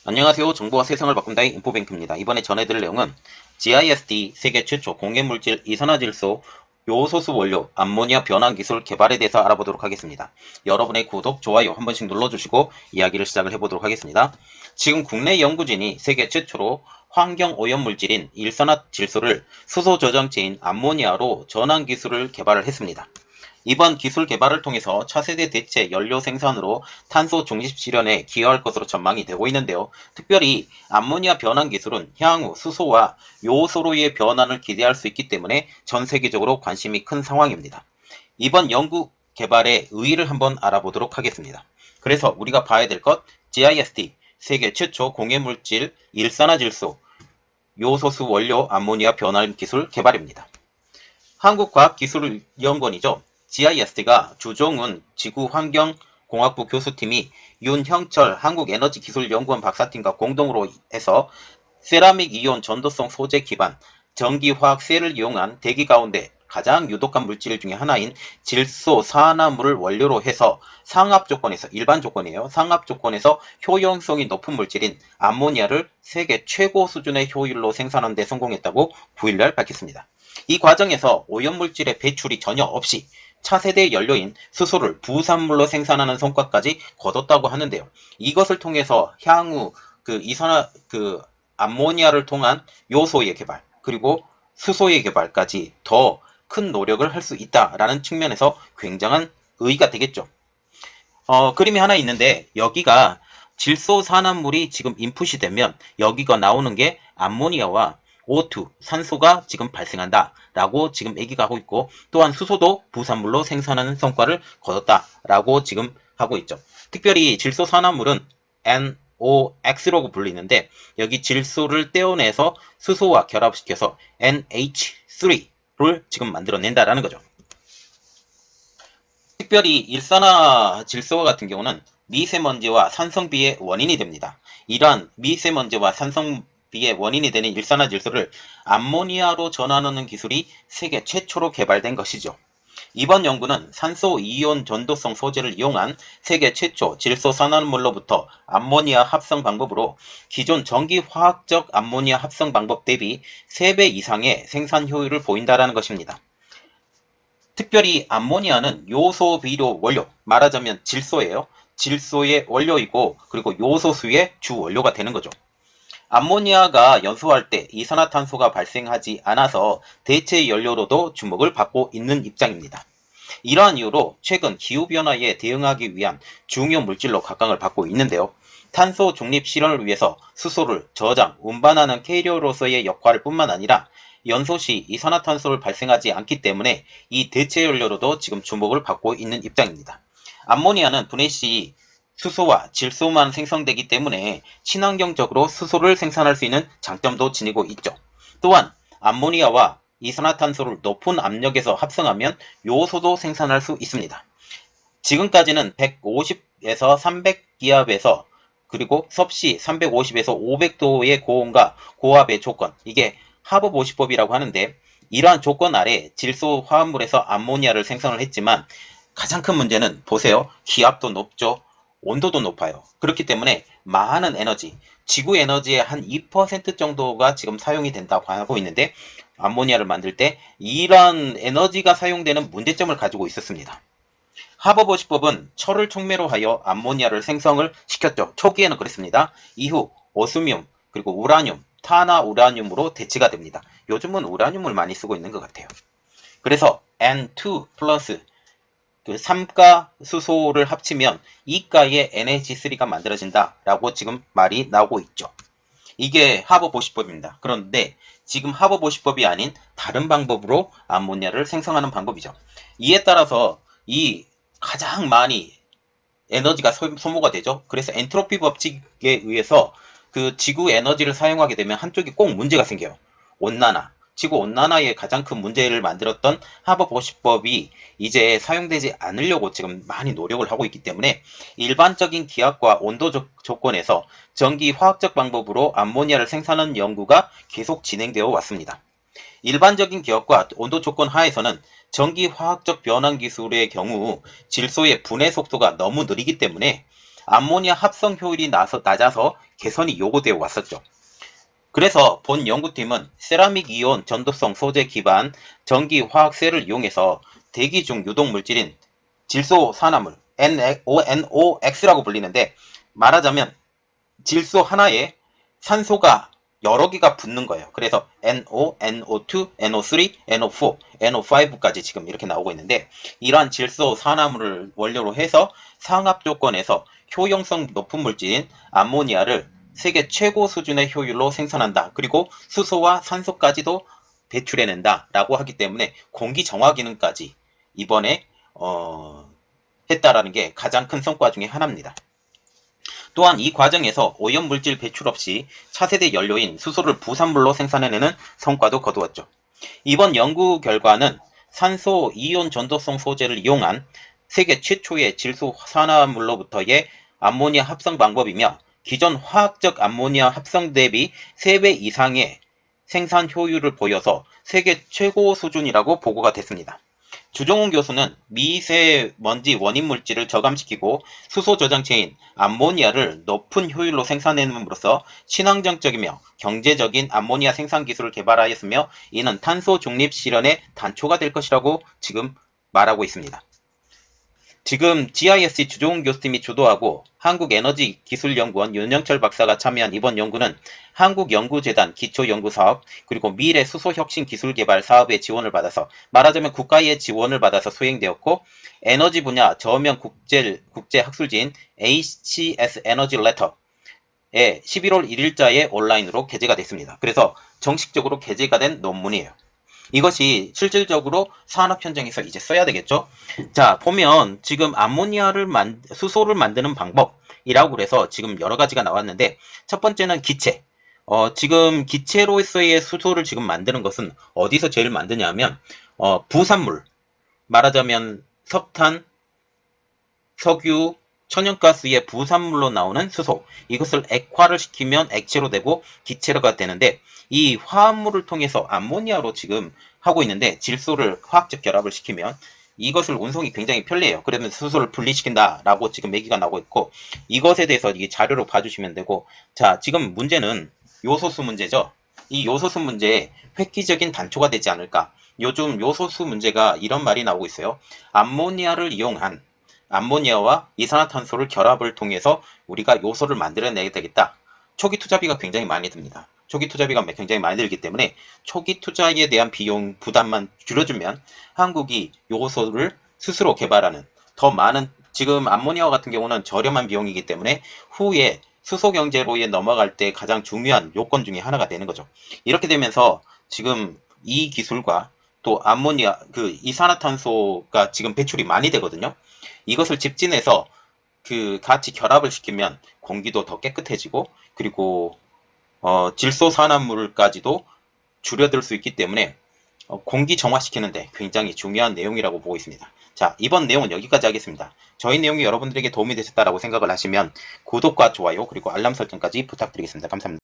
안녕하세요. 정보와 세상을 바꾼다의 인포뱅크입니다. 이번에 전해드릴 내용은 GISD 세계 최초 공해물질 이산화질소 요소수 원료 암모니아 변환 기술 개발에 대해서 알아보도록 하겠습니다. 여러분의 구독, 좋아요 한 번씩 눌러주시고 이야기를 시작을 해보도록 하겠습니다. 지금 국내 연구진이 세계 최초로 환경 오염물질인 일산화질소를 수소 저장체인 암모니아로 전환 기술을 개발을 했습니다. 이번 기술 개발을 통해서 차세대 대체 연료 생산으로 탄소 중립 실현에 기여할 것으로 전망이 되고 있는데요. 특별히 암모니아 변환 기술은 향후 수소와 요소로의 변환을 기대할 수 있기 때문에 전 세계적으로 관심이 큰 상황입니다. 이번 연구 개발의 의의를 한번 알아보도록 하겠습니다. 그래서 우리가 봐야 될 것 GIST 세계 최초 공해물질 일산화질소 요소수 원료 암모니아 변환 기술 개발입니다. 한국과학기술연구원이죠. GIST가 주종훈 지구환경공학부 교수팀이 윤형철 한국에너지기술연구원 박사팀과 공동으로 해서 세라믹 이온 전도성 소재 기반 전기화학 셀을 이용한 대기 가운데 가장 유독한 물질 중에 하나인 질소 산화물을 원료로 해서 상압 조건에서 일반 조건이에요. 상압 조건에서 효용성이 높은 물질인 암모니아를 세계 최고 수준의 효율로 생산하는 데 성공했다고 9일날 밝혔습니다. 이 과정에서 오염물질의 배출이 전혀 없이 차세대 연료인 수소를 부산물로 생산하는 성과까지 거뒀다고 하는데요. 이것을 통해서 향후 암모니아를 통한 요소의 개발 그리고 수소의 개발까지 더 큰 노력을 할 수 있다라는 측면에서 굉장한 의의가 되겠죠. 그림이 하나 있는데 여기가 질소 산화물이 지금 인풋이 되면 여기가 나오는 게 암모니아와 O2, 산소가 지금 발생한다 라고 지금 얘기가 하고 있고, 또한 수소도 부산물로 생산하는 성과를 거뒀다 라고 지금 하고 있죠. 특별히 질소 산화물은 NOx라고 불리는데 여기 질소를 떼어내서 수소와 결합시켜서 NH3를 지금 만들어낸다라는 거죠. 특별히 일산화질소 같은 경우는 미세먼지와 산성비의 원인이 됩니다. 이러한 미세먼지와 산성비의 원인이 되는 일산화질소를 암모니아로 전환하는 기술이 세계 최초로 개발된 것이죠. 이번 연구는 산소 이온 전도성 소재를 이용한 세계 최초 질소 산화물로부터 암모니아 합성 방법으로 기존 전기화학적 암모니아 합성 방법 대비 3배 이상의 생산 효율을 보인다는 것입니다. 특별히 암모니아는 요소 비료 원료, 말하자면 질소예요. 질소의 원료이고 그리고 요소수의 주 원료가 되는 거죠. 암모니아가 연소할 때 이산화탄소가 발생하지 않아서 대체 연료로도 주목을 받고 있는 입장입니다. 이러한 이유로 최근 기후변화에 대응하기 위한 중요 물질로 각광을 받고 있는데요. 탄소 중립 실현을 위해서 수소를 저장, 운반하는 캐리어로서의 역할을 뿐만 아니라 연소 시 이산화탄소를 발생하지 않기 때문에 이 대체 연료로도 지금 주목을 받고 있는 입장입니다. 암모니아는 분해 시 수소와 질소만 생성되기 때문에 친환경적으로 수소를 생산할 수 있는 장점도 지니고 있죠. 또한 암모니아와 이산화탄소를 높은 압력에서 합성하면 요소도 생산할 수 있습니다. 지금까지는 150에서 300기압에서 그리고 섭씨 350에서 500도의 고온과 고압의 조건, 이게 하법 50법이라고 하는데, 이러한 조건 아래 질소 화합물에서 암모니아를 생성을 했지만 가장 큰 문제는 보세요. 기압도 높죠. 온도도 높아요. 그렇기 때문에 많은 에너지, 지구 에너지의 한 2% 정도가 지금 사용이 된다고 하고 있는데, 암모니아를 만들 때 이러한 에너지가 사용되는 문제점을 가지고 있었습니다. 하버버시법은 철을 촉매로 하여 암모니아를 생성을 시켰죠. 초기에는 그랬습니다. 이후 오스뮴 그리고 우라늄, 탄화 우라늄으로 대체가 됩니다. 요즘은 우라늄을 많이 쓰고 있는 것 같아요. 그래서 N2 플러스 그 3가 수소를 합치면 2가의 NH3가 만들어진다라고 지금 말이 나오고 있죠. 이게 하버보시법입니다. 그런데 지금 하버보시법이 아닌 다른 방법으로 암모니아를 생성하는 방법이죠. 이에 따라서 이 가장 많이 에너지가 소모가 되죠. 그래서 엔트로피 법칙에 의해서 그 지구 에너지를 사용하게 되면 한쪽이 꼭 문제가 생겨요. 온난화. 지구 온난화의 가장 큰 문제를 만들었던 하버보시법이 이제 사용되지 않으려고 지금 많이 노력을 하고 있기 때문에 일반적인 기압과 온도 조건에서 전기 화학적 방법으로 암모니아를 생산하는 연구가 계속 진행되어 왔습니다. 일반적인 기압과 온도 조건 하에서는 전기 화학적 변환 기술의 경우 질소의 분해 속도가 너무 느리기 때문에 암모니아 합성 효율이 낮아서 개선이 요구되어 왔었죠. 그래서 본 연구팀은 세라믹 이온 전도성 소재 기반 전기화학쇠를 이용해서 대기 중 유독 물질인 질소산화물 NOx라고 불리는데, 말하자면 질소 하나에 산소가 여러 개가 붙는 거예요. 그래서 NO, NO2, NO3, NO4, NO5까지 지금 이렇게 나오고 있는데, 이러한 질소 산화물을 원료로 해서 상압 조건에서 효용성 높은 물질인 암모니아를 세계 최고 수준의 효율로 생산한다. 그리고 수소와 산소까지도 배출해낸다 라고 하기 때문에 공기 정화 기능까지 이번에 했다라는 게 가장 큰 성과 중에 하나입니다. 또한 이 과정에서 오염물질 배출 없이 차세대 연료인 수소를 부산물로 생산해내는 성과도 거두었죠. 이번 연구 결과는 산소 이온 전도성 소재를 이용한 세계 최초의 질소 산화물로부터의 암모니아 합성 방법이며, 기존 화학적 암모니아 합성 대비 3배 이상의 생산 효율을 보여서 세계 최고 수준이라고 보고가 됐습니다. 주종훈 교수는 미세먼지 원인 물질을 저감시키고 수소 저장체인 암모니아를 높은 효율로 생산해냄으로써 친환경적이며 경제적인 암모니아 생산 기술을 개발하였으며, 이는 탄소 중립 실현의 단초가 될 것이라고 지금 말하고 있습니다. 지금 GISC 주종훈 교수팀이 주도하고 한국에너지기술연구원 윤영철 박사가 참여한 이번 연구는 한국연구재단 기초연구사업 그리고 미래수소혁신기술개발 사업의 지원을 받아서, 말하자면 국가의 지원을 받아서 수행되었고, 에너지 분야 저명 국제학술지인 HCS 에너지 레터에 11월 1일자에 온라인으로 게재가 됐습니다. 그래서 정식적으로 게재가 된 논문이에요. 이것이 실질적으로 산업 현장에서 이제 써야 되겠죠. 자, 보면 지금 수소를 만드는 방법이라고 그래서 지금 여러 가지가 나왔는데, 첫 번째는 기체. 지금 기체로서의 수소를 지금 만드는 것은 어디서 제일 만드냐면, 부산물. 말하자면 석탄, 석유, 천연가스의 부산물로 나오는 수소, 이것을 액화를 시키면 액체로 되고 기체로가 되는데, 이 화합물을 통해서 암모니아로 지금 하고 있는데, 질소를 화학적 결합을 시키면 이것을 운송이 굉장히 편리해요. 그러면 수소를 분리시킨다라고 지금 얘기가 나오고 있고, 이것에 대해서 이 자료로 봐주시면 되고, 자, 지금 문제는 요소수 문제죠. 이 요소수 문제에 획기적인 단초가 되지 않을까. 요즘 요소수 문제가 이런 말이 나오고 있어요. 암모니아를 이용한 암모니아와 이산화탄소를 결합을 통해서 우리가 요소를 만들어내야 되겠다. 초기 투자비가 굉장히 많이 듭니다. 초기 투자비가 굉장히 많이 들기 때문에 초기 투자에 대한 비용 부담만 줄여주면 한국이 요소를 스스로 개발하는 더 많은, 지금 암모니아 같은 경우는 저렴한 비용이기 때문에 후에 수소 경제로에 넘어갈 때 가장 중요한 요건 중에 하나가 되는 거죠. 이렇게 되면서 지금 이 기술과 또 암모니아, 이산화탄소가 지금 배출이 많이 되거든요. 이것을 집진해서 같이 결합을 시키면 공기도 더 깨끗해지고, 그리고 질소 산화물까지도 줄여들 수 있기 때문에 공기 정화시키는데 굉장히 중요한 내용이라고 보고 있습니다. 자, 이번 내용은 여기까지 하겠습니다. 저희 내용이 여러분들에게 도움이 되셨다라고 생각을 하시면 구독과 좋아요 그리고 알람 설정까지 부탁드리겠습니다. 감사합니다.